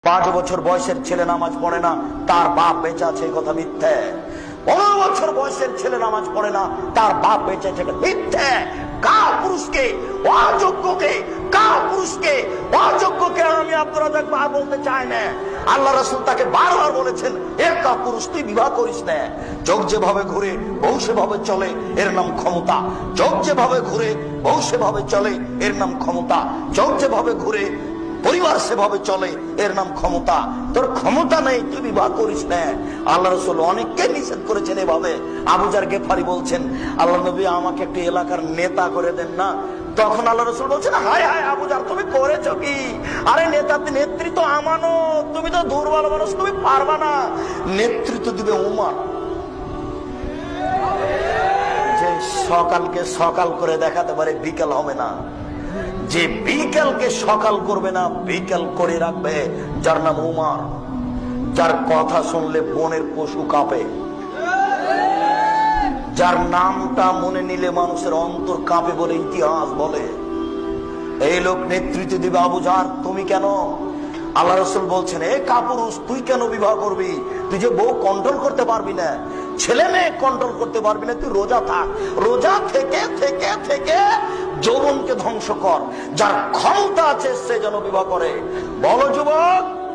5 বছর বয়সের ছেলে নামাজ পড়ে না, তার বাপ বেঁচে আছে, এই কথা মিথ্যে। 15 বছর বয়সের ছেলে নামাজ পড়ে না, তার বাপ বেঁচে আছে, এটা মিথ্যে। পুরুষকে অযোগ্যকে পুরুষকে অযোগ্যকে আমি আব্দুর রাজ্জাক ভাই বলতে চাই না। আল্লাহ রাসূল তাকে বারবার বলেছেন, একা পুরুষ তুই বিবাহ করিস না। যোগ যেভাবে ঘুরে বউ সেভাবে চলে, এর নাম ক্ষমতা। যোগ যেভাবে ঘুরে বউ সেভাবে চলে, এর নাম ক্ষমতা। যোগ যেভাবে ঘুরে পরিবার সেভাবে চলে, এর নাম ক্ষমতা। তোর ক্ষমতা নেই, তুই বিবাহ করিস না। আল্লাহ রাসূল অনেককে নিষেধ করেছেন এভাবে। আবু যার গেফারি বলছেন, আল্লাহ নবী আমাকে একটু এলাকার নেতা করে দেন না। তখন আল্লাহ রাসূল বলছেন, হায় হায় আবু যার, তুমি করেছো কি? আরে নেতৃত্ব আমানত, তুমি তো দুর্বল মানুষ, তুমি পারবা না। নেতৃত্ব দিবে উমর, যে সকালকে সকাল করে দেখাতে পারে, বিকেল হবে না। যে বিকেলকে সকাল করবে না, বিকেল করে রাখবে, যার নাম উমর। যার কথা শুনলে বনের পশু কাঁপে, যার নামটা মনে নিলে মানুষের অন্তর কাঁপে বলে ইতিহাস বলে। এই লোক নেতৃত্ব দিবে। আবু জার, তুমি কেন? আল্লাহ রাসূল বলছেন, এ কাপুরুষ, তুই কেন বিবাহ করবি? তুই যে বউ কন্ট্রোল করতে পারবি না, ছেলে মেয়ে কন্ট্রোল করতে পারবি না, তুই রোজা থাক। রোজা থেকে থেকে থেকে যৌবনকে ধ্বংস কর। যার ক্ষমতা আছে সে যেন বিবাহ করে। বলো যুবক,